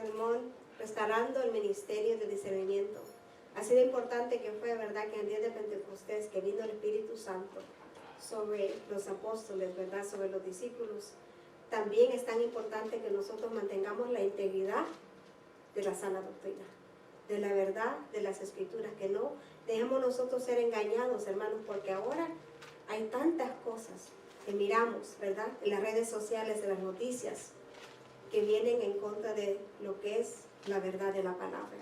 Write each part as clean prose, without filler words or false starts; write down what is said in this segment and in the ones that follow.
sermón, restaurando el ministerio de discernimiento. Así de importante que fue, ¿verdad?, que en el día de Pentecostés, que vino el Espíritu Santo sobre los apóstoles, ¿verdad?, sobre los discípulos. También es tan importante que nosotros mantengamos la integridad de la sana doctrina, de la verdad de las Escrituras, que no dejemos nosotros ser engañados, hermanos, porque ahora hay tantas cosas que miramos, ¿verdad?, en las redes sociales, en las noticias, que vienen en contra de lo que es la verdad de la palabra.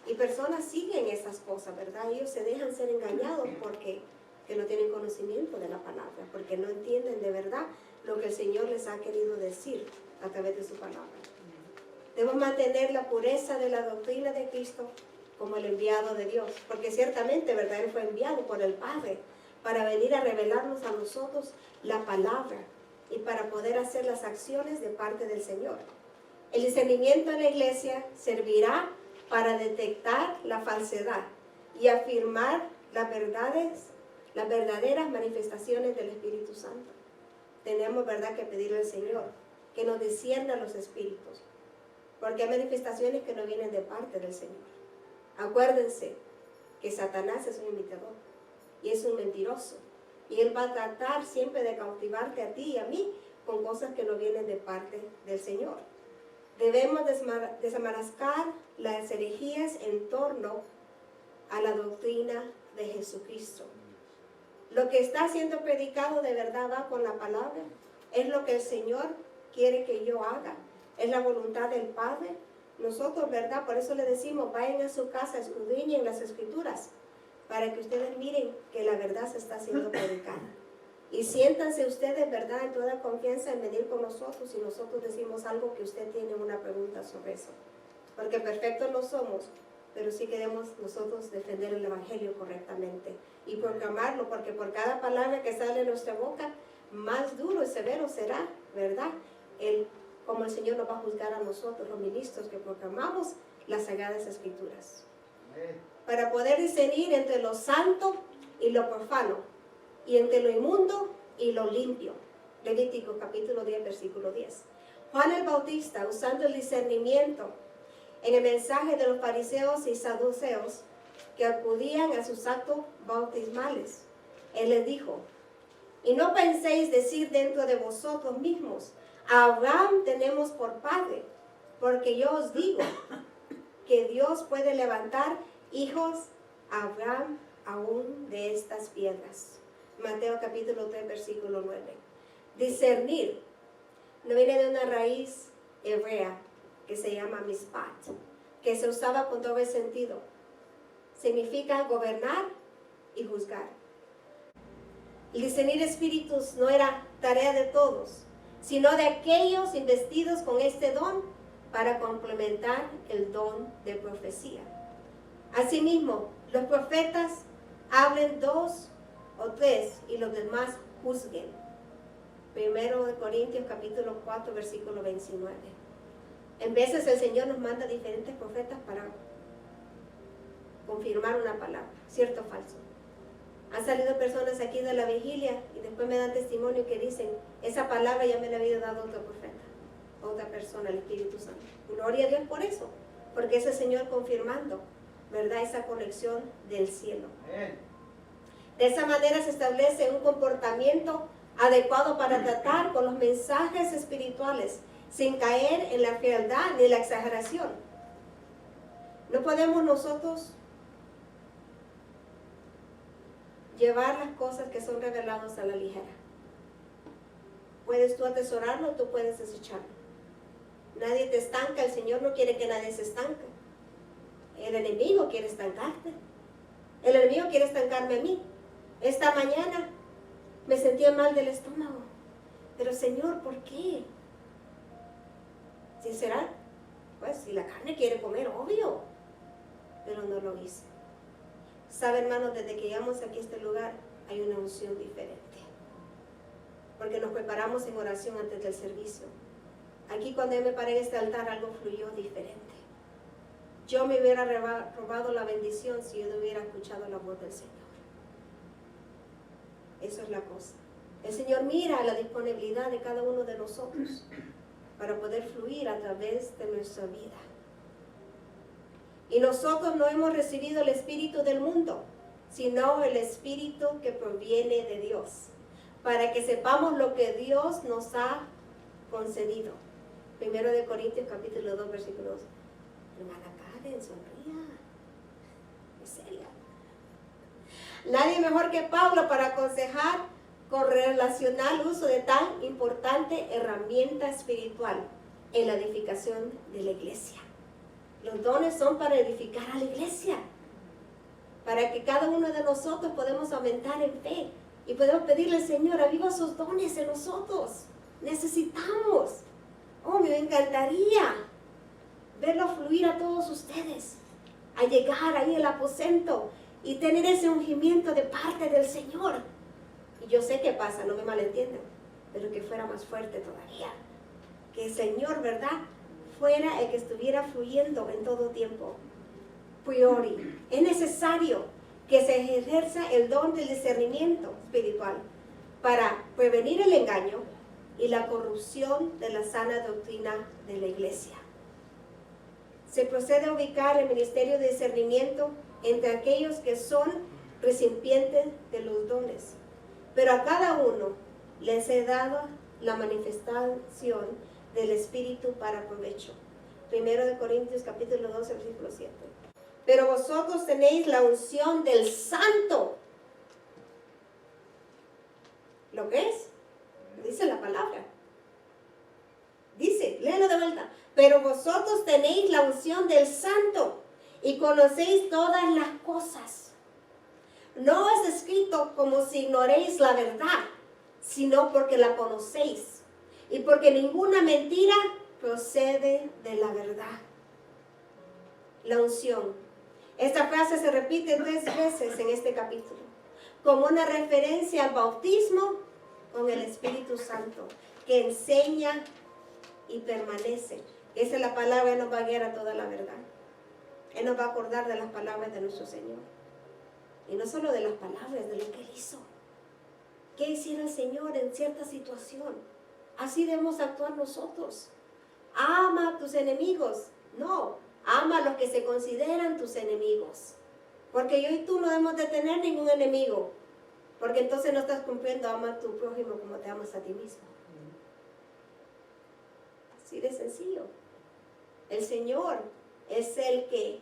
Y personas siguen esas cosas, ¿verdad? Ellos se dejan ser engañados porque que no tienen conocimiento de la palabra, porque no entienden de verdad lo que el Señor les ha querido decir a través de su palabra. Debemos mantener la pureza de la doctrina de Cristo como el enviado de Dios, porque ciertamente, ¿verdad?, Él fue enviado por el Padre para venir a revelarnos a nosotros la palabra y para poder hacer las acciones de parte del Señor. El discernimiento en la iglesia servirá para detectar la falsedad y afirmar las verdaderas manifestaciones del Espíritu Santo. Tenemos, ¿verdad?, que pedirle al Señor que nos discierna los espíritus, porque hay manifestaciones que no vienen de parte del Señor. Acuérdense que Satanás es un imitador y es un mentiroso, y él va a tratar siempre de cautivarte a ti y a mí con cosas que no vienen de parte del Señor. Debemos desenmascarar las herejías en torno a la doctrina de Jesucristo. Lo que está siendo predicado de verdad va con la palabra. Es lo que el Señor quiere que yo haga. Es la voluntad del Padre. Nosotros, ¿verdad? Por eso le decimos, vayan a su casa, escudriñen las Escrituras, para que ustedes miren que la verdad se está siendo predicada. Y siéntanse ustedes, ¿verdad?, en toda confianza en venir con nosotros, y nosotros decimos algo que usted tiene una pregunta sobre eso. Porque perfectos no somos, pero sí queremos nosotros defender el Evangelio correctamente y proclamarlo, porque por cada palabra que sale de nuestra boca, más duro y severo será, ¿verdad?, como el Señor nos va a juzgar a nosotros, los ministros que proclamamos las Sagradas Escrituras. Para poder discernir entre lo santo y lo profano, y entre lo inmundo y lo limpio. Levítico capítulo 10, versículo 10. Juan el Bautista, usando el discernimiento en el mensaje de los fariseos y saduceos que acudían a sus actos bautismales, él les dijo: y no penséis decir dentro de vosotros mismos, a Abraham tenemos por padre, porque yo os digo que Dios puede levantar hijos a Abraham aún de estas piedras. Mateo capítulo 3, versículo 9. Discernir no viene de una raíz hebrea que se llama mispat, que se usaba con doble sentido. Significa gobernar y juzgar. El discernir espíritus no era tarea de todos, sino de aquellos investidos con este don para complementar el don de profecía. Asimismo, los profetas hablen 2 o 3 y los demás juzguen. 1 Corintios capítulo 4, versículo 29. En veces el Señor nos manda diferentes profetas para confirmar una palabra, cierto o falso. Han salido personas aquí de la vigilia y después me dan testimonio que dicen: esa palabra ya me la había dado otro profeta, otra persona, el Espíritu Santo. Gloria a Dios por eso, porque es el Señor confirmando, ¿verdad?, esa conexión del cielo. De esa manera se establece un comportamiento adecuado para tratar con los mensajes espirituales sin caer en la frialdad ni la exageración. No podemos nosotros llevar las cosas que son reveladas a la ligera. Puedes tú atesorarlo, tú puedes desecharlo. Nadie te estanca, el Señor no quiere que nadie se estanque. El enemigo quiere estancarte. El enemigo quiere estancarme a mí. Esta mañana me sentía mal del estómago. Pero Señor, ¿por qué? ¿Sí será? Pues si la carne quiere comer, obvio. Pero no lo hice. Sabe, hermanos, desde que llegamos aquí a este lugar hay una unción diferente. Porque nos preparamos en oración antes del servicio. Aquí cuando yo me paré en este altar algo fluyó diferente. Yo me hubiera robado la bendición si yo no hubiera escuchado la voz del Señor. Eso es la cosa. El Señor mira la disponibilidad de cada uno de nosotros. para poder fluir a través de nuestra vida. Y nosotros no hemos recibido el espíritu del mundo, sino el espíritu que proviene de Dios, para que sepamos lo que Dios nos ha concedido. 1 Corintios capítulo 2, versículo 2. Hermana Karen, sonría. Es seria. Nadie mejor que Pablo para aconsejar con relacional uso de tan importante herramienta espiritual en la edificación de la iglesia. Los dones son para edificar a la iglesia, para que cada uno de nosotros podamos aumentar en fe y podemos pedirle al Señor, aviva esos dones en nosotros. Necesitamos. Oh, me encantaría verlo fluir a todos ustedes, a llegar ahí al aposento y tener ese ungimiento de parte del Señor. Y yo sé que pasa, no me malentiendan, pero que fuera más fuerte todavía. Que el Señor, ¿verdad?, fuera el que estuviera fluyendo en todo tiempo. Priori, es necesario que se ejerza el don del discernimiento espiritual para prevenir el engaño y la corrupción de la sana doctrina de la iglesia. Se procede a ubicar el ministerio de discernimiento entre aquellos que son recipientes de los dones, pero a cada uno les he dado la manifestación del Espíritu para provecho. 1 Corintios capítulo 12, versículo 7. Pero vosotros tenéis la unción del Santo. ¿Lo que es? Dice la palabra. Dice, léelo de vuelta. Pero vosotros tenéis la unción del Santo y conocéis todas las cosas. No es escrito como si ignoréis la verdad, sino porque la conocéis y porque ninguna mentira procede de la verdad. La unción. Esta frase se repite 3 veces en este capítulo, como una referencia al bautismo con el Espíritu Santo, que enseña y permanece. Esa es la palabra, Él nos va a guiar a toda la verdad. Él nos va a acordar de las palabras de nuestro Señor. Y no solo de las palabras, de lo que Él hizo. ¿Qué hiciera el Señor en cierta situación? Así debemos actuar nosotros. Ama a tus enemigos. No, ama a los que se consideran tus enemigos. Porque yo y tú no debemos de tener ningún enemigo. Porque entonces no estás cumpliendo, ama a tu prójimo como te amas a ti mismo. Así de sencillo. El Señor es el que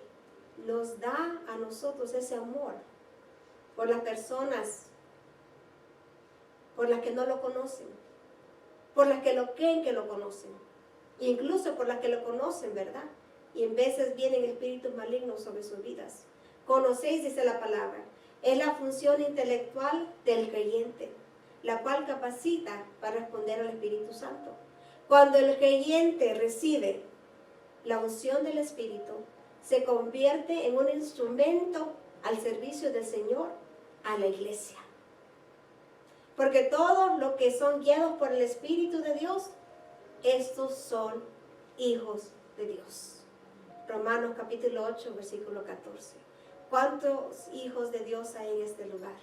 nos da a nosotros ese amor por las personas, por las que no lo conocen, por las que lo creen que lo conocen, incluso por las que lo conocen, ¿verdad? Y en veces vienen espíritus malignos sobre sus vidas. Conocéis, dice la palabra, es la función intelectual del creyente, la cual capacita para responder al Espíritu Santo. Cuando el creyente recibe la unción del Espíritu, se convierte en un instrumento al servicio del Señor a la iglesia. Porque todos los que son guiados por el Espíritu de Dios, estos son hijos de Dios. Romanos capítulo 8, versículo 14. ¿Cuántos hijos de Dios hay en este lugar?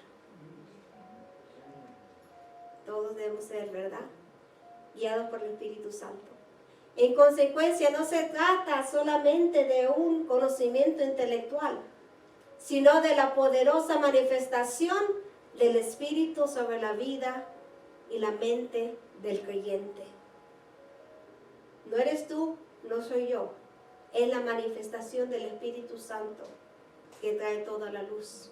Todos debemos ser, ¿verdad?, guiados por el Espíritu Santo. En consecuencia, no se trata solamente de un conocimiento intelectual, sino de la poderosa manifestación del Espíritu sobre la vida y la mente del creyente. No eres tú, no soy yo. Es la manifestación del Espíritu Santo que trae toda la luz,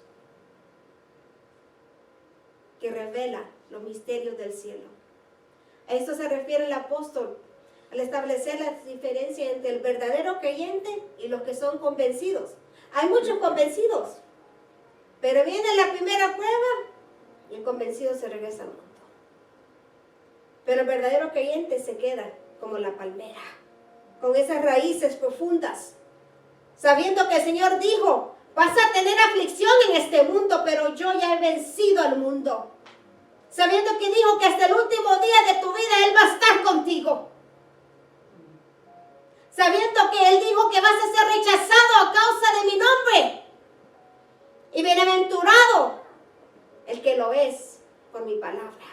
que revela los misterios del cielo. A esto se refiere el apóstol al establecer la diferencia entre el verdadero creyente y los que son convencidos. Hay muchos convencidos, pero viene la primera prueba y el convencido se regresa al mundo. Pero el verdadero creyente se queda como la palmera, con esas raíces profundas, sabiendo que el Señor dijo: vas a tener aflicción en este mundo, pero yo ya he vencido al mundo. Sabiendo que dijo que hasta el último día de tu vida Él va a estar contigo. Sabiendo que Él dijo que vas a ser rechazado a causa de mi nombre. Y bienaventurado el que lo es por mi palabra.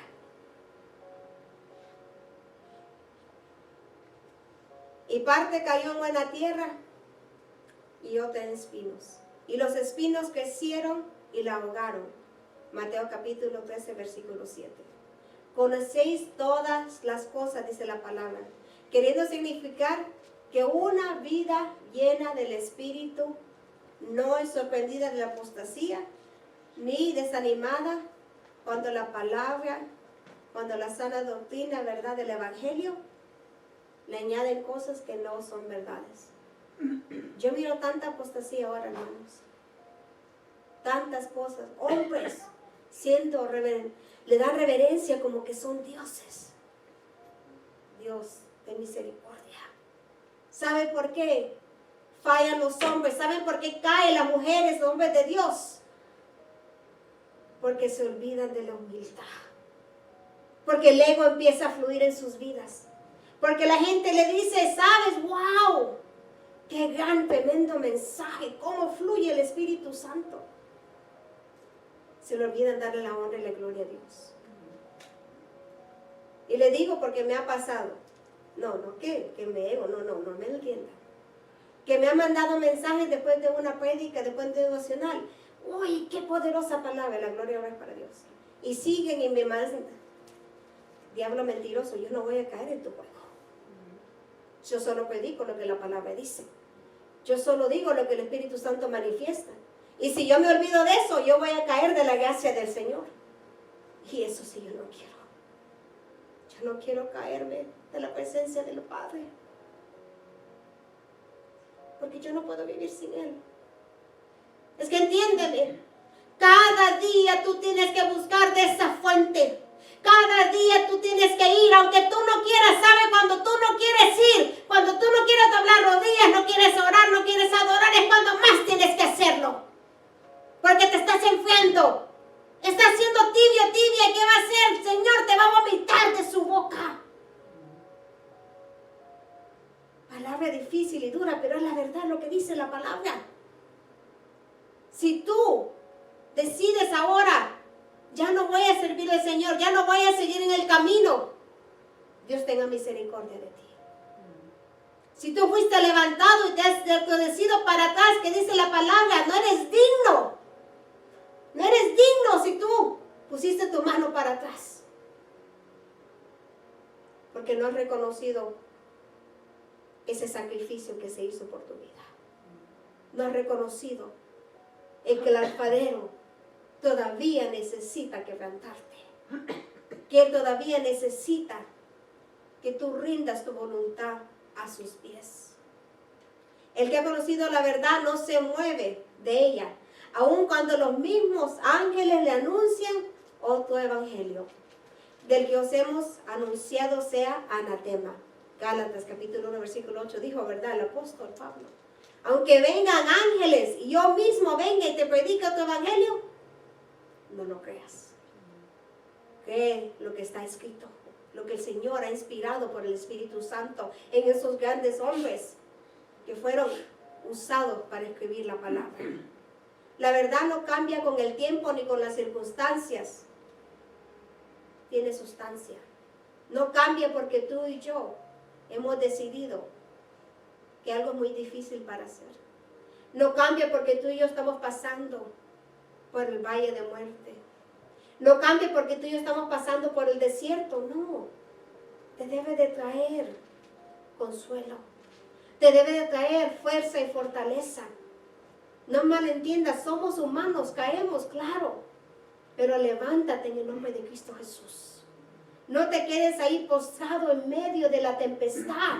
Y parte cayó en buena tierra y otra en espinos. Y los espinos crecieron y la ahogaron. Mateo capítulo 13, versículo 7. Conocéis todas las cosas, dice la palabra, queriendo significar que una vida llena del Espíritu no es sorprendida de la apostasía, ni desanimada cuando la palabra, cuando la sana doctrina, verdad del Evangelio, le añaden cosas que no son verdades. Yo miro tanta apostasía ahora, hermanos. Tantas cosas. Hombres siendo le dan reverencia como que son dioses. Dios de misericordia. ¿Sabe por qué fallan los hombres? ¿Saben por qué caen las mujeres, los hombres de Dios? Porque se olvidan de la humildad. Porque el ego empieza a fluir en sus vidas. Porque la gente le dice, ¿sabes? ¡Wow! ¡Qué gran, tremendo mensaje! ¿Cómo fluye el Espíritu Santo? Se le olvidan darle la honra y la gloria a Dios. Y le digo porque me ha pasado. No que me ego, no me entiendan. Que me ha mandado mensajes después de una prédica, después de devocional. ¡Uy, qué poderosa palabra! La gloria ahora es para Dios. Y siguen y me mandan. Diablo mentiroso, yo no voy a caer en tu juego. Yo solo predico lo que la palabra dice. Yo solo digo lo que el Espíritu Santo manifiesta. Y si yo me olvido de eso, yo voy a caer de la gracia del Señor. Y eso sí yo no quiero. Yo no quiero caerme de la presencia del Padre. Porque yo no puedo vivir sin Él. Es que entiéndeme. Cada día tú tienes que buscar de esa fuente. Cada día tú tienes que ir, aunque tú no quieras. ¿Sabe? Cuando tú no quieres ir, cuando tú no quieres doblar rodillas, no quieres orar, no quieres adorar, es cuando más tienes que hacerlo. Porque te estás enfriando. Estás siendo tibio, tibia. ¿Qué va a hacer? El Señor te va a vomitar de su boca. Palabra difícil y dura, pero es la verdad lo que dice la palabra. Si tú decides ahora, ya no voy a servir al Señor, ya no voy a seguir en el camino, Dios tenga misericordia de ti. Si tú fuiste levantado y te has decidido para atrás, que dice la palabra, no eres digno. No eres digno si tú pusiste tu mano para atrás. Porque no has reconocido ese sacrificio que se hizo por tu vida. No has reconocido el que el alfarero todavía necesita quebrantarte. Que Él todavía necesita que tú rindas tu voluntad a sus pies. El que ha conocido la verdad no se mueve de ella, aun cuando los mismos ángeles le anuncian otro evangelio. Del que os hemos anunciado sea anatema. Gálatas capítulo 1 versículo 8 dijo, ¿verdad? El apóstol Pablo. Aunque vengan ángeles y yo mismo venga y te predique tu evangelio, no lo creas. Cree lo que está escrito, lo que el Señor ha inspirado por el Espíritu Santo en esos grandes hombres que fueron usados para escribir la palabra. La verdad no cambia con el tiempo ni con las circunstancias. Tiene sustancia. No cambia porque tú y yo hemos decidido que algo es muy difícil para hacer. No cambia porque tú y yo estamos pasando por el valle de muerte. No cambia porque tú y yo estamos pasando por el desierto. No. Te debe de traer consuelo. Te debe de traer fuerza y fortaleza. No malentiendas, somos humanos, caemos, claro. Pero levántate en el nombre de Cristo Jesús. No te quedes ahí postrado en medio de la tempestad.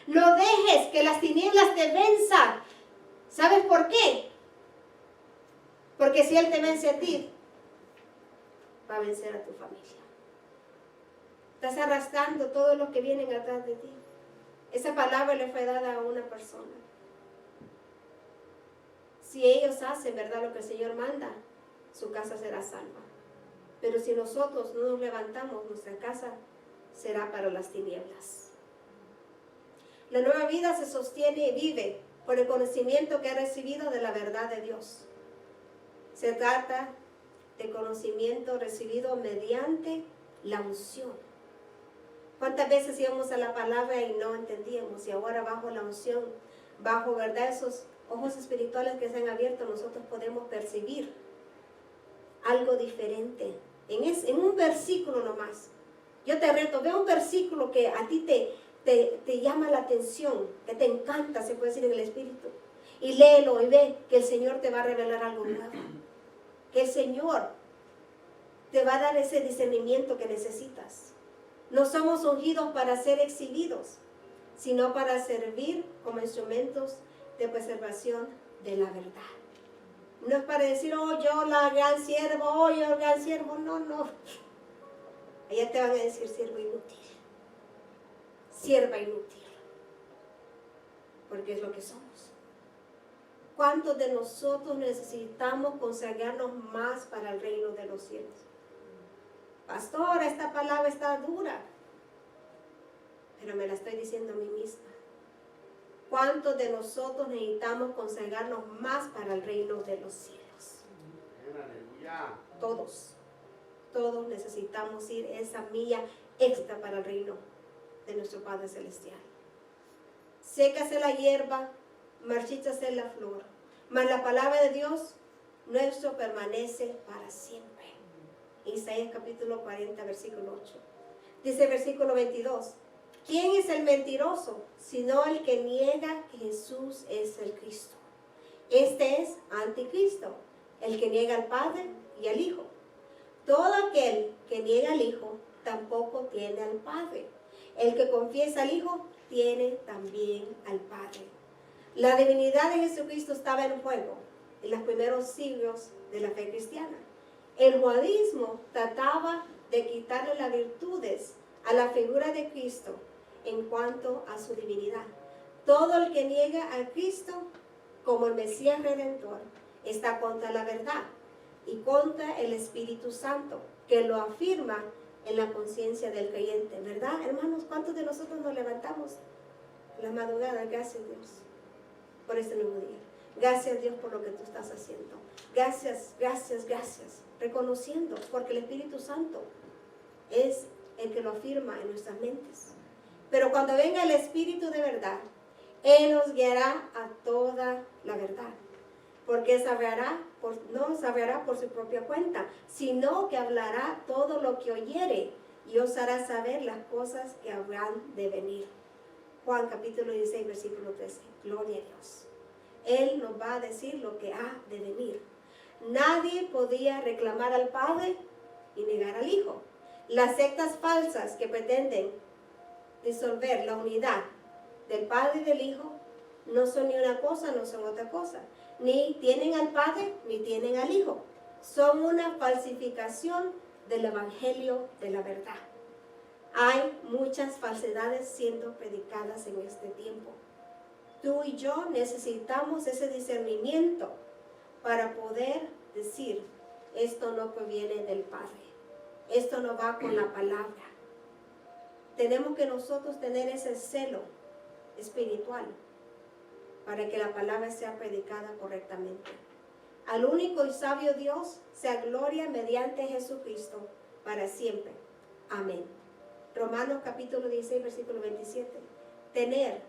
No dejes que las tinieblas te venzan. ¿Sabes por qué? Porque si Él te vence a ti, va a vencer a tu familia. Estás arrastrando todos los que vienen atrás de ti. Esa palabra le fue dada a una persona. Si ellos hacen, ¿verdad?, lo que el Señor manda, su casa será salva. Pero si nosotros no nos levantamos, nuestra casa será para las tinieblas. La nueva vida se sostiene y vive por el conocimiento que ha recibido de la verdad de Dios. Se trata de conocimiento recibido mediante la unción. ¿Cuántas veces íbamos a la palabra y no entendíamos? Y ahora bajo la unción, bajo, ¿verdad?, esos ojos espirituales que se han abierto, nosotros podemos percibir algo diferente. En un versículo nomás. Yo te reto, ve un versículo que a ti te llama la atención, que te encanta, se puede decir en el Espíritu. Y léelo y ve que el Señor te va a revelar algo nuevo. Que el Señor te va a dar ese discernimiento que necesitas. No somos ungidos para ser exhibidos, sino para servir como instrumentos de preservación de la verdad. No es para decir, oh, yo la gran siervo, oh, yo el gran siervo. No, no. Allá te van a decir siervo inútil, sierva inútil, porque es lo que somos. ¿Cuántos de nosotros necesitamos consagrarnos más para el reino de los cielos? Pastora, esta palabra está dura, pero me la estoy diciendo a mí misma. ¿Cuántos de nosotros necesitamos consagrarnos más para el reino de los cielos? Aleluya. Todos necesitamos ir esa milla extra para el reino de nuestro Padre Celestial. Sécase la hierba, marchítase la flor, mas la palabra de Dios nuestro permanece para siempre. Isaías capítulo 40, versículo 8. Dice el versículo 22. ¿Quién es el mentiroso? Sino el que niega que Jesús es el Cristo. Este es anticristo, el que niega al Padre y al Hijo. Todo aquel que niega al Hijo tampoco tiene al Padre. El que confiesa al Hijo tiene también al Padre. La divinidad de Jesucristo estaba en juego en los primeros siglos de la fe cristiana. El judaísmo trataba de quitarle las virtudes a la figura de Cristo en cuanto a su divinidad. Todo el que niega a Cristo como el Mesías Redentor está contra la verdad y contra el Espíritu Santo, que lo afirma en la conciencia del creyente. ¿Verdad, hermanos? ¿Cuántos de nosotros nos levantamos la madrugada? Gracias, Dios, por este nuevo día. Gracias, Dios, por lo que tú estás haciendo. Gracias, gracias, gracias. Reconociendo, porque el Espíritu Santo es el que lo afirma en nuestras mentes. Pero cuando venga el Espíritu de verdad, Él nos guiará a toda la verdad. Porque no sabrá por su propia cuenta, sino que hablará todo lo que oyere y os hará saber las cosas que habrán de venir. Juan capítulo 16, versículo 13. Gloria a Dios. Él nos va a decir lo que ha de venir. Nadie podía reclamar al Padre y negar al Hijo. Las sectas falsas que pretenden disolver la unidad del Padre y del Hijo no son ni una cosa, no son otra cosa. Ni tienen al Padre, ni tienen al Hijo. Son una falsificación del Evangelio de la verdad. Hay muchas falsedades siendo predicadas en este tiempo. Tú y yo necesitamos ese discernimiento para poder decir, esto no proviene del Padre. Esto no va con la palabra. Tenemos que nosotros tener ese celo espiritual para que la palabra sea predicada correctamente. Al único y sabio Dios sea gloria mediante Jesucristo para siempre. Amén. Romanos capítulo 16, versículo 27. Tener,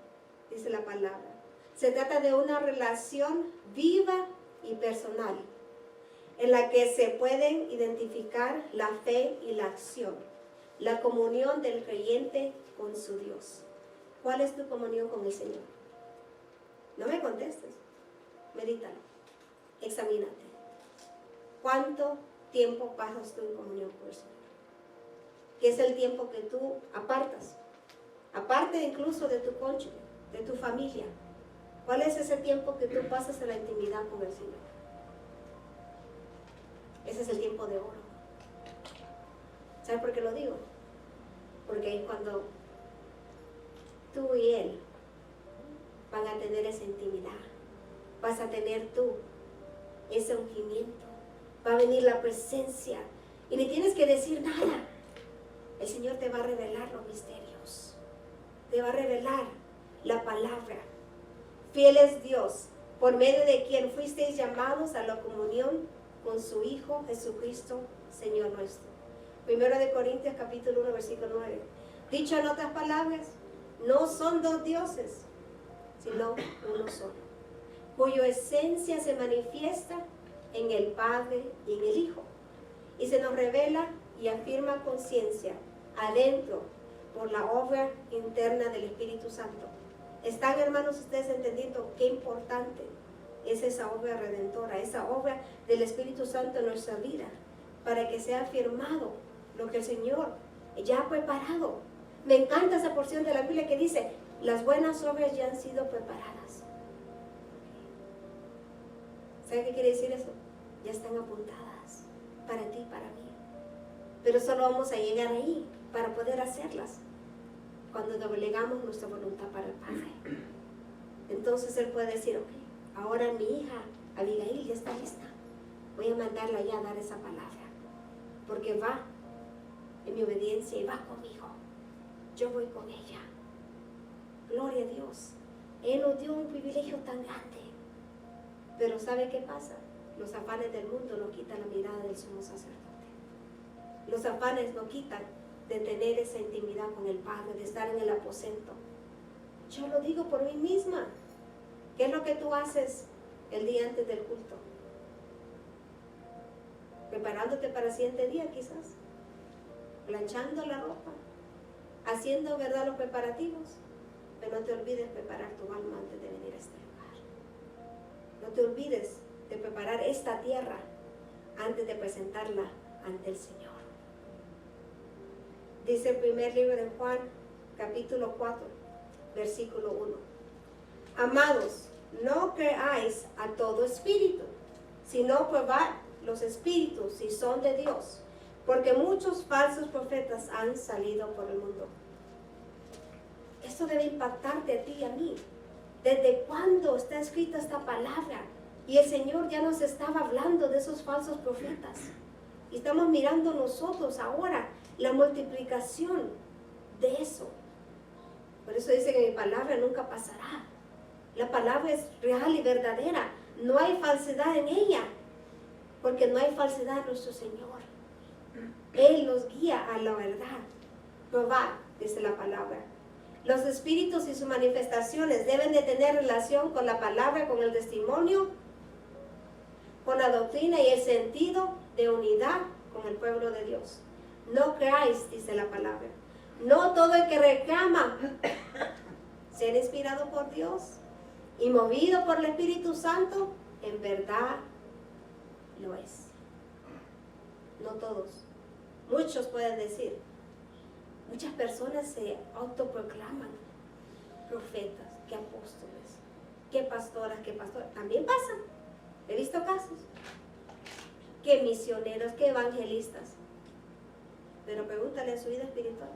dice la palabra, se trata de una relación viva y personal, en la que se pueden identificar la fe y la acción, la comunión del creyente con su Dios. ¿Cuál es tu comunión con el Señor? No me contestes, medítalo, examínate. ¿Cuánto tiempo pasas tú en comunión con el Señor? ¿Qué es el tiempo que tú apartas? Aparte incluso de tu cónyuge, de tu familia. ¿Cuál es ese tiempo que tú pasas en la intimidad con el Señor? Ese es el tiempo de oro. ¿Sabes por qué lo digo? Porque es cuando tú y Él van a tener esa intimidad. Vas a tener tú ese ungimiento. Va a venir la presencia. Y ni tienes que decir nada. El Señor te va a revelar los misterios. Te va a revelar la palabra. Fiel es Dios, por medio de quien fuisteis llamados a la comunión con su Hijo Jesucristo, Señor nuestro. 1 Corintios capítulo 1, versículo 9. Dicho en otras palabras, no son dos dioses, sino uno solo, cuya esencia se manifiesta en el Padre y en el Hijo, y se nos revela y afirma conciencia adentro por la obra interna del Espíritu Santo. ¿Están, hermanos, ustedes entendiendo qué importante es esa obra redentora, esa obra del Espíritu Santo en nuestra vida, para que sea afirmado lo que el Señor ya ha preparado? Me encanta esa porción de la Biblia que dice, las buenas obras ya han sido preparadas. ¿Sabe qué quiere decir eso? Ya están apuntadas para ti y para mí. Pero solo vamos a llegar ahí para poder hacerlas cuando doblegamos nuestra voluntad para el Padre. Entonces Él puede decir, ok, ahora mi hija Abigail ya está lista. Voy a mandarla ya a dar esa palabra, porque va en mi obediencia y va conmigo. Yo voy con ella. Gloria a Dios. Él nos dio un privilegio tan grande. Pero ¿sabe qué pasa? Los afanes del mundo no quitan la mirada del sumo sacerdote. Los afanes no quitan de tener esa intimidad con el Padre, de estar en el aposento. Yo lo digo por mí misma. ¿Qué es lo que tú haces el día antes del culto? Preparándote para el siguiente día quizás. Planchando la ropa. Haciendo, ¿verdad?, los preparativos. Pero no te olvides preparar tu alma antes de venir a este lugar. No te olvides de preparar esta tierra antes de presentarla ante el Señor. Dice el primer libro de Juan, capítulo 4, versículo 1. Amados, no creáis a todo espíritu, sino probad los espíritus si son de Dios, porque muchos falsos profetas han salido por el mundo. Esto debe impactarte a ti y a mí. ¿Desde cuándo está escrita esta palabra? Y el Señor ya nos estaba hablando de esos falsos profetas. Y estamos mirando nosotros ahora la multiplicación de eso. Por eso dice que mi palabra nunca pasará. La palabra es real y verdadera. No hay falsedad en ella, porque no hay falsedad en nuestro Señor. Él nos guía a la verdad. Probad, dice la palabra. Los espíritus y sus manifestaciones deben de tener relación con la palabra, con el testimonio, con la doctrina y el sentido de unidad con el pueblo de Dios. No creáis, dice la palabra. No todo el que reclama ser inspirado por Dios y movido por el Espíritu Santo, en verdad lo es. No todos. Muchos pueden decir, muchas personas se autoproclaman profetas, que apóstoles, que pastoras, que pastores. También pasa. He visto casos. Que misioneros, que evangelistas. Pero pregúntale a su vida espiritual.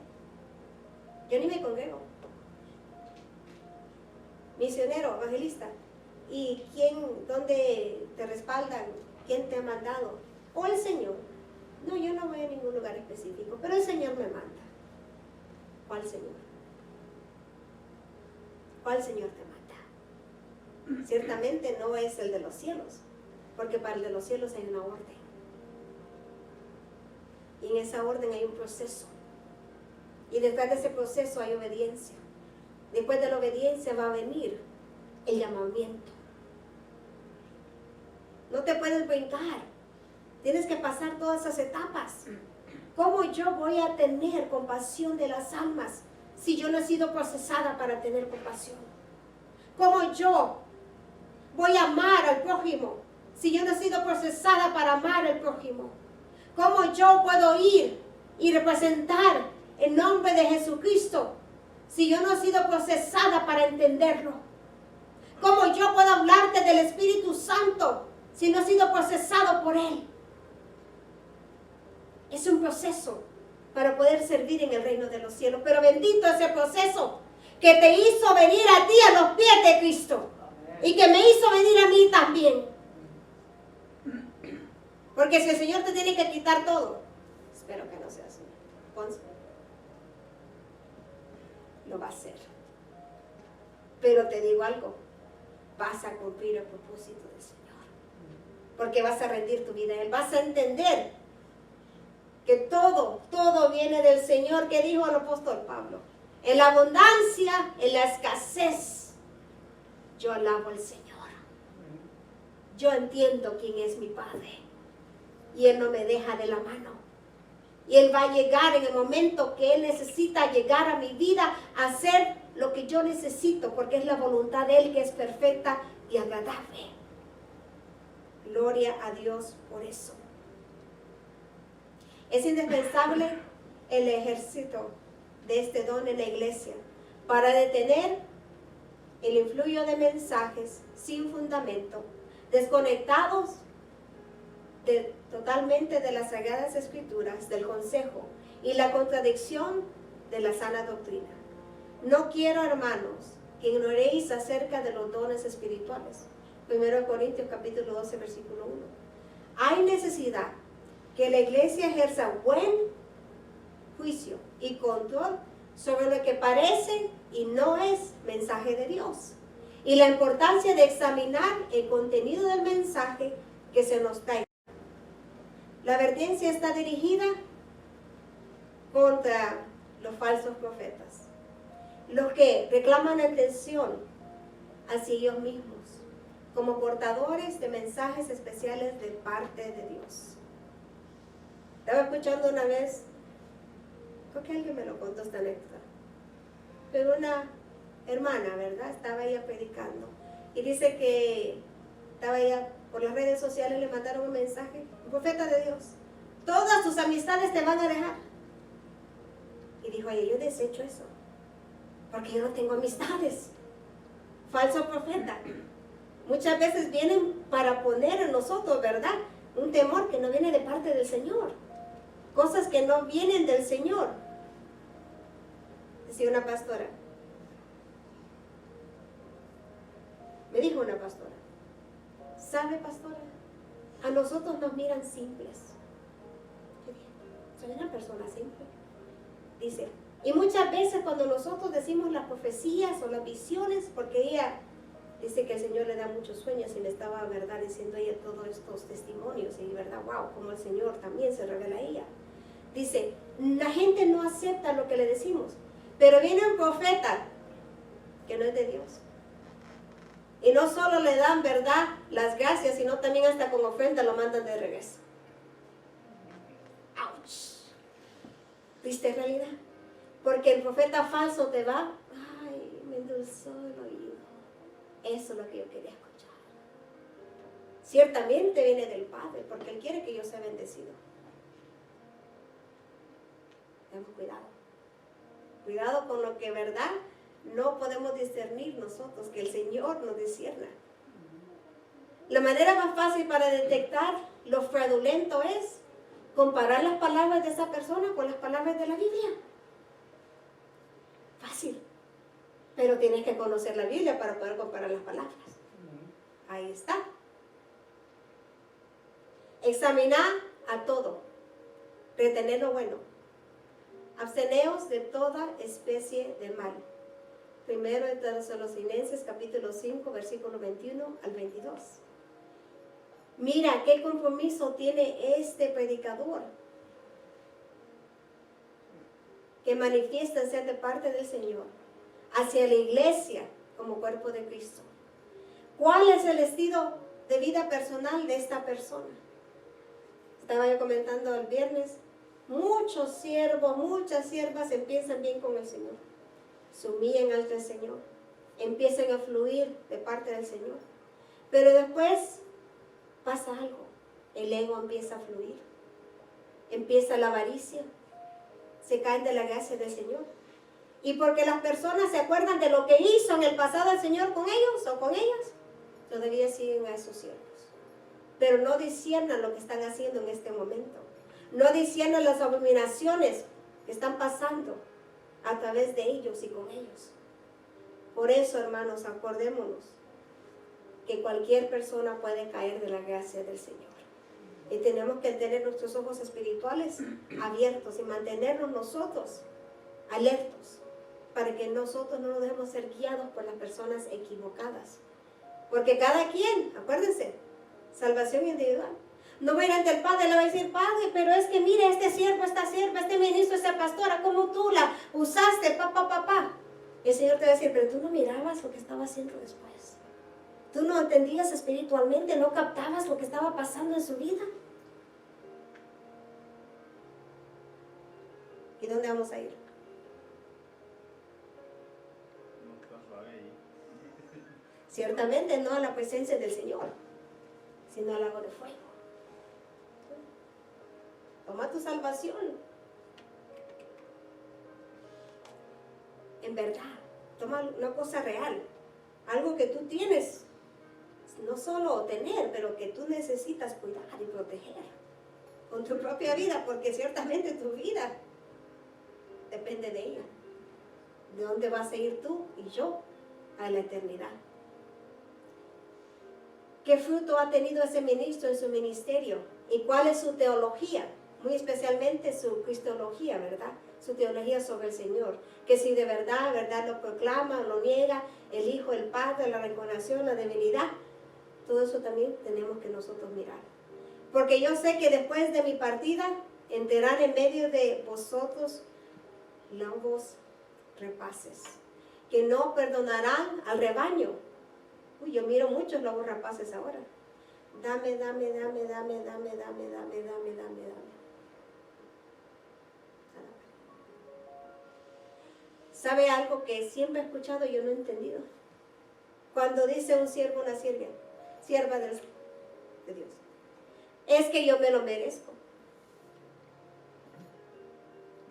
Yo ni me congrego. Misionero, evangelista. ¿Y quién, dónde te respaldan? ¿Quién te ha mandado? O el Señor. No, yo no voy a ningún lugar específico, pero el Señor me manda. ¿Cuál Señor? ¿Cuál Señor te manda? Ciertamente no es el de los cielos, porque para el de los cielos hay una orden. Y en esa orden hay un proceso. Y detrás de ese proceso hay obediencia. Después de la obediencia va a venir el llamamiento. No te puedes brincar. Tienes que pasar todas esas etapas. ¿Cómo yo voy a tener compasión de las almas si yo no he sido procesada para tener compasión? ¿Cómo yo voy a amar al prójimo si yo no he sido procesada para amar al prójimo? ¿Cómo yo puedo ir y representar el nombre de Jesucristo si yo no he sido procesada para entenderlo? ¿Cómo yo puedo hablarte del Espíritu Santo si no he sido procesado por Él? Es un proceso para poder servir en el reino de los cielos. Pero bendito ese proceso que te hizo venir a ti a los pies de Cristo. Y que me hizo venir a mí también. Porque si el Señor te tiene que quitar todo, espero que no sea así, Ponce, lo va a hacer. Pero te digo algo, vas a cumplir el propósito del Señor. Porque vas a rendir tu vida a Él. Vas a entender que todo viene del Señor, que dijo el apóstol Pablo. En la abundancia, en la escasez, yo alabo al Señor. Yo entiendo quién es mi Padre. Y Él no me deja de la mano. Y Él va a llegar en el momento que Él necesita llegar a mi vida a hacer lo que yo necesito, porque es la voluntad de Él que es perfecta y agradable. Gloria a Dios por eso. Es indispensable el ejército de este don en la iglesia para detener el influjo de mensajes sin fundamento, desconectados totalmente de las Sagradas Escrituras, del consejo y la contradicción de la sana doctrina. No quiero, hermanos, que ignoréis acerca de los dones espirituales. 1 Corintios capítulo 12, versículo 1. Hay necesidad que la iglesia ejerza buen juicio y control sobre lo que parece y no es mensaje de Dios. Y la importancia de examinar el contenido del mensaje que se nos caiga. La advertencia está dirigida contra los falsos profetas, los que reclaman atención hacia ellos mismos, como portadores de mensajes especiales de parte de Dios. Estaba escuchando una vez, creo que alguien me lo contó esta anécdota, pero una hermana, ¿verdad? Estaba ella predicando y dice que estaba ella por las redes sociales, le mandaron un mensaje: un profeta de Dios, todas tus amistades te van a dejar. Y dijo ella: yo desecho eso, porque yo no tengo amistades. Falso profeta. Muchas veces vienen para poner en nosotros, ¿verdad?, un temor que no viene de parte del Señor. Cosas que no vienen del Señor. Decía una pastora. Me dijo una pastora: ¿sabe, pastora? A nosotros nos miran simples. Yo dije: soy una persona simple. Dice, y muchas veces cuando nosotros decimos las profecías o las visiones, porque ella dice que el Señor le da muchos sueños y le estaba, ¿verdad?, diciendo a ella todos estos testimonios, y verdad, wow, como el Señor también se revela a ella. Dice, la gente no acepta lo que le decimos, pero viene un profeta que no es de Dios. Y no solo le dan, ¿verdad?, las gracias, sino también hasta con ofrenda lo mandan de regreso. ¡Auch! ¿Viste realidad? Porque el profeta falso te va, ay, me endulzó el oído. Eso es lo que yo quería escuchar. Ciertamente viene del Padre, porque Él quiere que yo sea bendecido. Tenemos cuidado. Cuidado con lo que, ¿verdad?, no podemos discernir nosotros, que el Señor nos discierna. La manera más fácil para detectar lo fraudulento es comparar las palabras de esa persona con las palabras de la Biblia. Fácil. Pero tienes que conocer la Biblia para poder comparar las palabras. Ahí está. Examinar a todo. Retener lo bueno. Absteneos de toda especie de mal. Primero de Tesalonicenses capítulo 5, versículo 21 al 22. Mira qué compromiso tiene este predicador, que manifiesta ser de parte del Señor hacia la iglesia como cuerpo de Cristo. ¿Cuál es el estilo de vida personal de esta persona? Estaba yo comentando el viernes, muchos siervos, muchas siervas empiezan bien con el Señor, se humillan ante el Señor, empiezan a fluir de parte del Señor, pero después pasa algo, el ego empieza a fluir, empieza la avaricia, se caen de la gracia del Señor. Y porque las personas se acuerdan de lo que hizo en el pasado el Señor con ellos o con ellas, todavía siguen a esos siervos. Pero no disciernan lo que están haciendo en este momento. No disciernan las abominaciones que están pasando a través de ellos y con ellos. Por eso, hermanos, acordémonos que cualquier persona puede caer de la gracia del Señor. Y tenemos que tener nuestros ojos espirituales abiertos y mantenernos nosotros alertos para que nosotros no nos dejemos ser guiados por las personas equivocadas. Porque cada quien, acuérdense, salvación individual. No va a ir ante el Padre, le va a decir, Padre, pero es que mire, este siervo, esta sierva, este ministro, esta pastora, como tú la usaste, papá. Y el Señor te va a decir, pero tú no mirabas lo que estaba haciendo después. Tú no entendías espiritualmente, no captabas lo que estaba pasando en su vida. ¿Y dónde vamos a ir? Ciertamente no a la presencia del Señor, sino al lago de fuego. Toma tu salvación. En verdad, toma una cosa real, algo que tú tienes, no solo tener, pero que tú necesitas cuidar y proteger con tu propia vida, porque ciertamente tu vida depende de ella. ¿De dónde vas a ir tú y yo a la eternidad? ¿Qué fruto ha tenido ese ministro en su ministerio? ¿Y cuál es su teología? Muy especialmente su cristología, ¿verdad? Su teología sobre el Señor. Que si de verdad lo proclama, lo niega, el Hijo, el Padre, la reencarnación, la divinidad, todo eso también tenemos que nosotros mirar. Porque yo sé que después de mi partida, entrarán en medio de vosotros lobos rapaces, que no perdonarán al rebaño. Uy, yo miro muchos lobos rapaces ahora. Dame. ¿Sabe algo que siempre he escuchado y yo no he entendido? Cuando dice un siervo, una sierva de Dios, es que yo me lo merezco.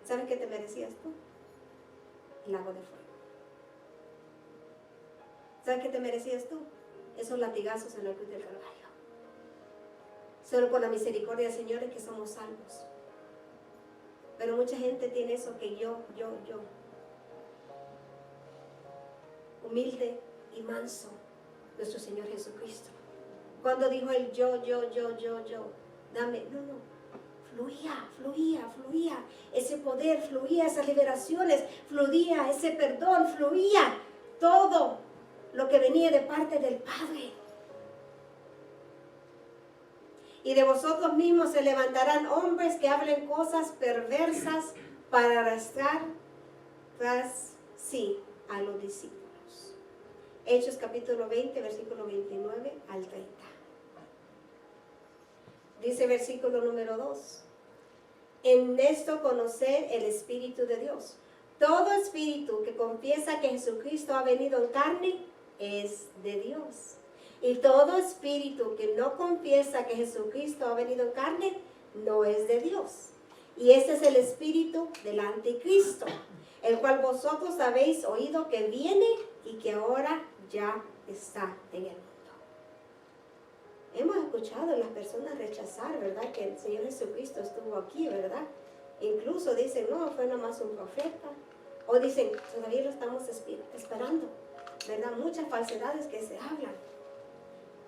¿Sabes qué te merecías tú? El lago de fuego. ¿Sabes qué te merecías tú? Esos latigazos en la cruz del Calvario. Solo por la misericordia del Señor es que somos salvos. Pero mucha gente tiene eso que yo. Humilde y manso, nuestro Señor Jesucristo. Cuando dijo el yo, dame, fluía. Ese poder fluía, esas liberaciones, fluía, ese perdón, fluía. Todo lo que venía de parte del Padre. Y de vosotros mismos se levantarán hombres que hablen cosas perversas para arrastrar tras sí a los discípulos. Hechos capítulo 20, versículo 29 al 30. Dice versículo número 2. En esto conocer el Espíritu de Dios. Todo espíritu que confiesa que Jesucristo ha venido en carne es de Dios. Y todo espíritu que no confiesa que Jesucristo ha venido en carne no es de Dios. Y este es el espíritu del anticristo, el cual vosotros habéis oído que viene y que ahora ya está en el mundo. Hemos escuchado a las personas rechazar, ¿verdad? Que el Señor Jesucristo estuvo aquí, ¿verdad? Incluso dicen, no, fue nomás un profeta. O dicen, todavía lo estamos esperando, ¿verdad? Muchas falsedades que se hablan.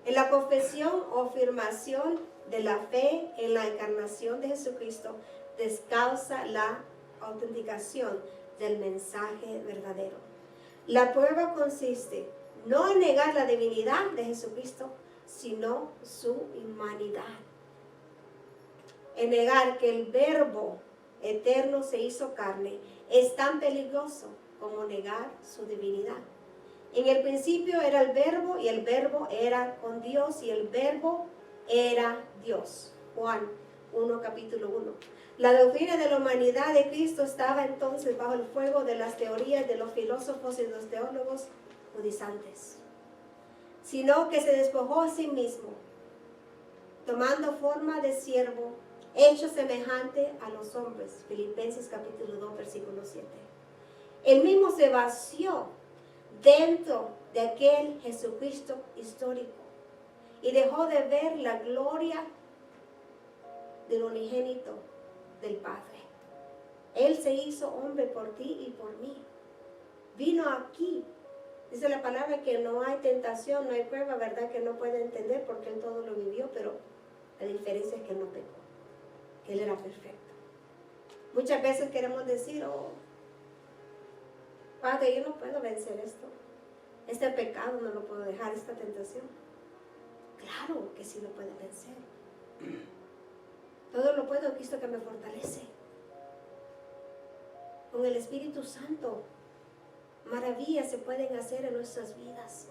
En la confesión o afirmación de la fe en la encarnación de Jesucristo descausa la autenticación del mensaje verdadero. La prueba consiste no en negar la divinidad de Jesucristo, sino su humanidad. En negar que el Verbo eterno se hizo carne es tan peligroso como negar su divinidad. En el principio era el Verbo y el Verbo era con Dios y el Verbo era Dios. Juan 1, capítulo 1. La doctrina de la humanidad de Cristo estaba entonces bajo el fuego de las teorías de los filósofos y los teólogos judizantes, sino que se despojó a sí mismo, tomando forma de siervo, hecho semejante a los hombres. Filipenses capítulo 2, versículo 7. Él mismo se vació dentro de aquel Jesucristo histórico y dejó de ver la gloria del unigénito del Padre. Él se hizo hombre por ti y por mí. Vino aquí. Dice la palabra que no hay tentación, no hay prueba, ¿verdad? Que no puede entender porque Él todo lo vivió, pero la diferencia es que Él no pecó, que Él era perfecto. Muchas veces queremos decir, oh, Padre, yo no puedo vencer esto. Este pecado no lo puedo dejar, esta tentación. Claro que sí lo puede vencer. Todo lo puedo en Cristo que me fortalece. Con el Espíritu Santo, maravillas se pueden hacer en nuestras vidas.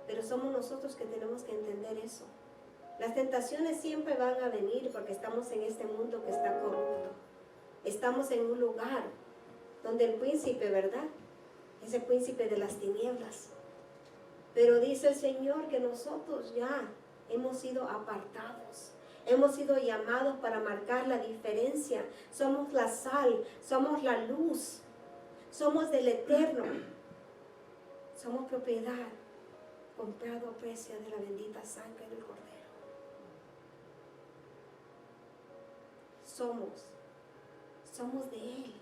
Pero somos nosotros que tenemos que entender eso. Las tentaciones siempre van a venir porque estamos en este mundo que está corrupto. Estamos en un lugar donde el príncipe, ¿verdad? Es el príncipe de las tinieblas. Pero dice el Señor que nosotros ya hemos sido apartados. Hemos sido llamados para marcar la diferencia. Somos la sal, somos la luz, somos del Eterno. Somos propiedad, comprado a precio de la bendita sangre del Cordero. Somos de Él.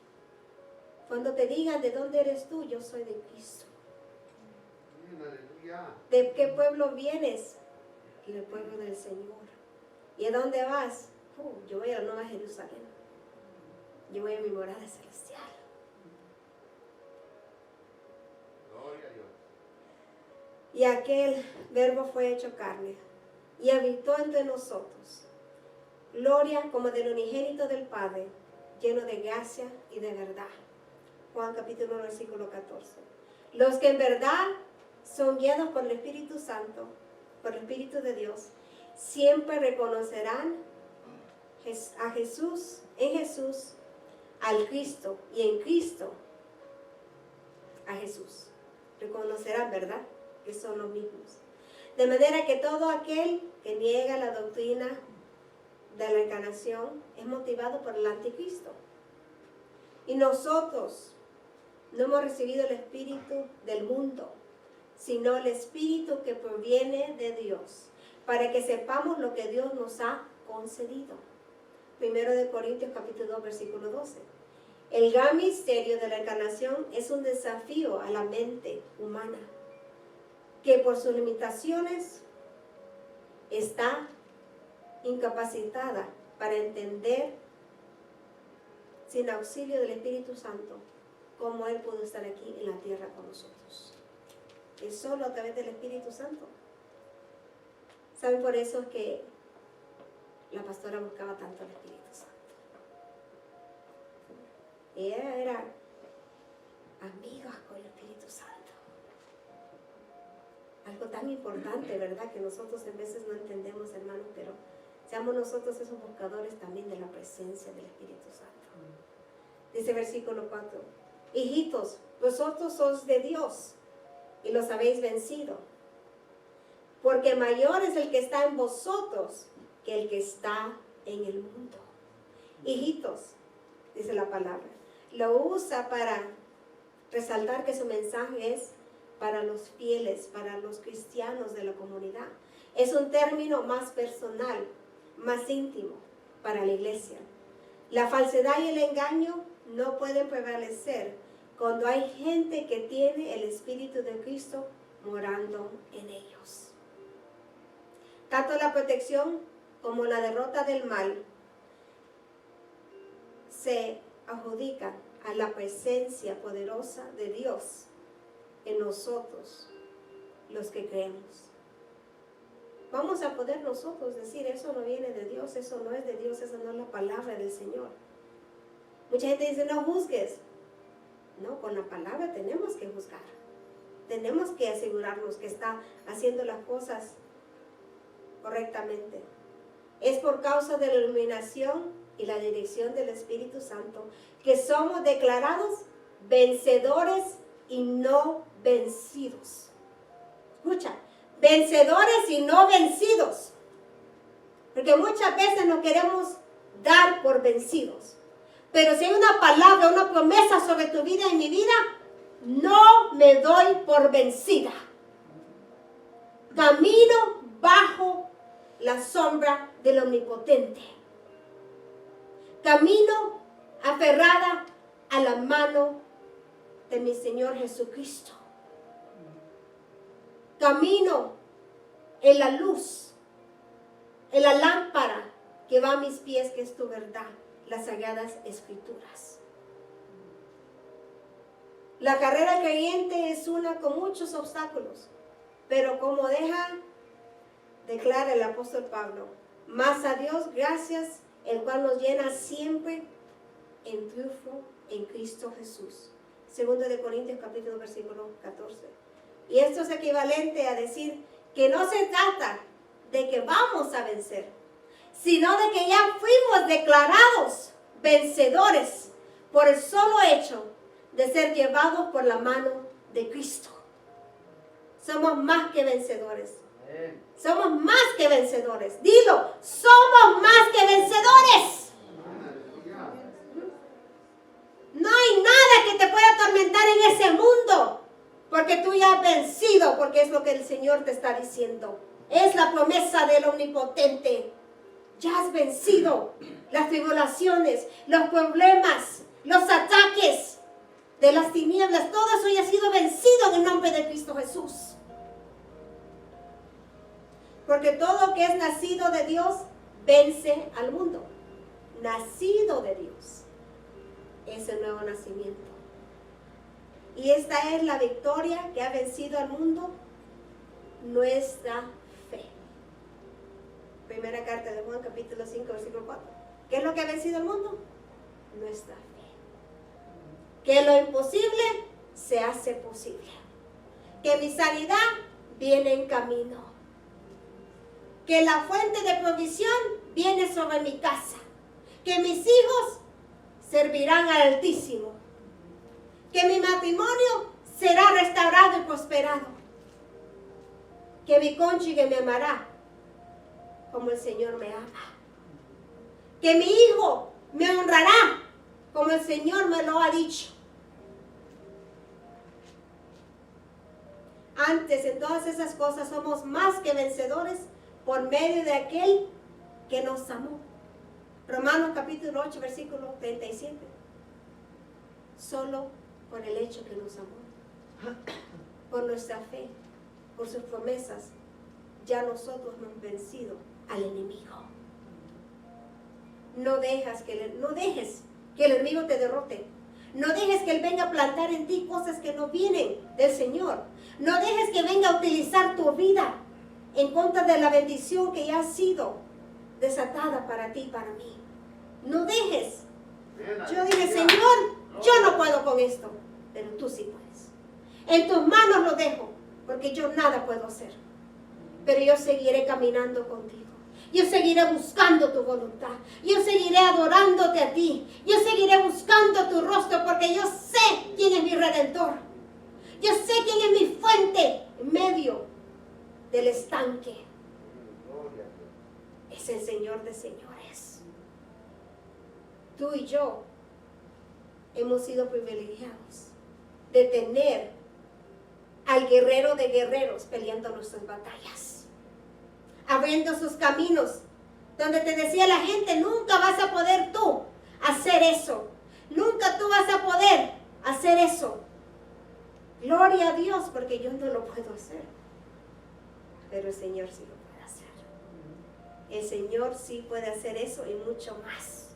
Cuando te digan de dónde eres tú, yo soy de Cristo. Aleluya. ¿De qué pueblo vienes? Del pueblo del Señor. ¿Y a dónde vas? Yo voy a la Nueva Jerusalén. Yo voy a mi morada celestial. Gloria a Dios. Y aquel verbo fue hecho carne y habitó entre nosotros. Gloria como del unigénito del Padre, lleno de gracia y de verdad. Juan capítulo 1, versículo 14. Los que en verdad son guiados por el Espíritu Santo, por el Espíritu de Dios, siempre reconocerán a Jesús, en Jesús, al Cristo, y en Cristo a Jesús. Reconocerán, ¿verdad?, que son los mismos. De manera que todo aquel que niega la doctrina de la encarnación es motivado por el anticristo. Y nosotros no hemos recibido el espíritu del mundo, sino el espíritu que proviene de Dios, para que sepamos lo que Dios nos ha concedido. 1 Corintios capítulo 2, versículo 12. El gran misterio de la encarnación es un desafío a la mente humana, que por sus limitaciones está incapacitada para entender, sin auxilio del Espíritu Santo, cómo Él pudo estar aquí en la tierra con nosotros. Es solo a través del Espíritu Santo. ¿Saben? Por eso es que la pastora buscaba tanto al Espíritu Santo. Ella era amiga con el Espíritu Santo. Algo tan importante, ¿verdad?, que nosotros en veces no entendemos, hermanos, pero seamos nosotros esos buscadores también de la presencia del Espíritu Santo. Dice versículo 4, hijitos, vosotros sois de Dios y los habéis vencido, porque mayor es el que está en vosotros que el que está en el mundo. Hijitos, dice la palabra, lo usa para resaltar que su mensaje es para los fieles, para los cristianos de la comunidad. Es un término más personal, más íntimo para la iglesia. La falsedad y el engaño no pueden prevalecer cuando hay gente que tiene el Espíritu de Cristo morando en ellos. Tanto la protección como la derrota del mal se adjudican a la presencia poderosa de Dios en nosotros, los que creemos. Vamos a poder nosotros decir, eso no viene de Dios, eso no es de Dios, esa no es la palabra del Señor. Mucha gente dice, no juzgues. No, con la palabra tenemos que juzgar. Tenemos que asegurarnos que está haciendo las cosas correctamente. Es por causa de la iluminación y la dirección del Espíritu Santo que somos declarados vencedores y no vencidos. Escucha, vencedores y no vencidos. Porque muchas veces nos queremos dar por vencidos. Pero si hay una palabra, una promesa sobre tu vida y mi vida, no me doy por vencida. Camino bajo la sombra del Omnipotente. Camino aferrada a la mano de mi Señor Jesucristo. Camino en la luz, en la lámpara que va a mis pies, que es tu verdad, las sagradas escrituras. La carrera creyente es una con muchos obstáculos, pero como declara el apóstol Pablo, Mas a Dios gracias, el cual nos llena siempre en triunfo en Cristo Jesús. 2 de Corintios capítulo versículo 14. Y esto es equivalente a decir que no se trata de que vamos a vencer, sino de que ya fuimos declarados vencedores por el solo hecho de ser llevados por la mano de Cristo. Somos más que vencedores. Somos más que vencedores. Dilo, somos más que vencedores. No hay nada que te pueda atormentar en ese mundo, porque tú ya has vencido, porque es lo que el Señor te está diciendo. Es la promesa del Omnipotente. Ya has vencido las tribulaciones, los problemas, los ataques de las tinieblas. Todo eso ya ha sido vencido en el nombre de Cristo Jesús. Porque todo lo que es nacido de Dios vence al mundo. Nacido de Dios es el nuevo nacimiento. Y esta es la victoria que ha vencido al mundo, nuestra fe. Primera carta de Juan, capítulo 5, versículo 4. ¿Qué es lo que ha vencido al mundo? Nuestra fe. Que lo imposible se hace posible. Que mi sanidad viene en camino. Que la fuente de provisión viene sobre mi casa. Que mis hijos servirán al Altísimo. Que mi matrimonio será restaurado y prosperado. Que mi cónyuge me amará como el Señor me ama. Que mi hijo me honrará como el Señor me lo ha dicho. Antes, en todas esas cosas, somos más que vencedores por medio de aquel que nos amó. Romanos capítulo 8, versículo 37. Solo por el hecho que nos amó, por nuestra fe, por sus promesas, ya nosotros hemos vencido al enemigo. No dejes que el enemigo te derrote. No dejes que él venga a plantar en ti cosas que no vienen del Señor. No dejes que venga a utilizar tu vida en contra de la bendición que ya ha sido desatada para ti y para mí. No dejes. Yo dije, Señor, yo no puedo con esto, pero tú sí puedes. En tus manos lo dejo, porque yo nada puedo hacer. Pero yo seguiré caminando contigo. Yo seguiré buscando tu voluntad. Yo seguiré adorándote a ti. Yo seguiré buscando tu rostro, porque yo sé quién es mi Redentor. Yo sé quién es mi fuente en medio del estanque. Es el Señor de señores. Tú y yo hemos sido privilegiados de tener al guerrero de guerreros peleando nuestras batallas, abriendo sus caminos, donde te decía la gente, nunca vas a poder tú hacer eso, nunca tú vas a poder hacer eso. Gloria a Dios, porque yo no lo puedo hacer, pero el Señor sí lo puede hacer. El Señor sí puede hacer eso y mucho más.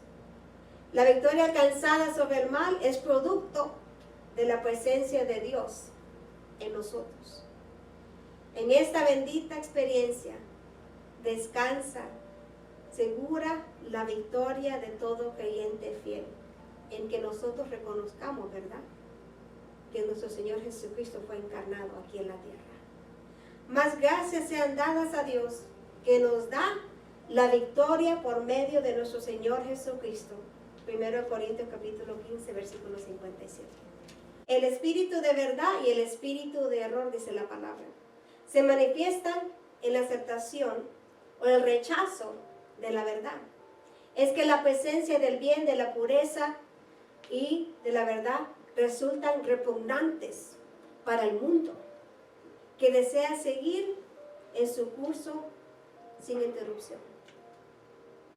La victoria alcanzada sobre el mal es producto de la presencia de Dios en nosotros. En esta bendita experiencia descansa segura la victoria de todo creyente fiel, en que nosotros reconozcamos, ¿verdad?, que nuestro Señor Jesucristo fue encarnado aquí en la tierra. Mas gracias sean dadas a Dios, que nos da la victoria por medio de nuestro Señor Jesucristo. 1 Corintios capítulo 15, versículo 57. El espíritu de verdad y el espíritu de error, dice la palabra, se manifiestan en la aceptación o el rechazo de la verdad. Es que la presencia del bien, de la pureza y de la verdad resultan repugnantes para el mundo, que desea seguir en su curso sin interrupción.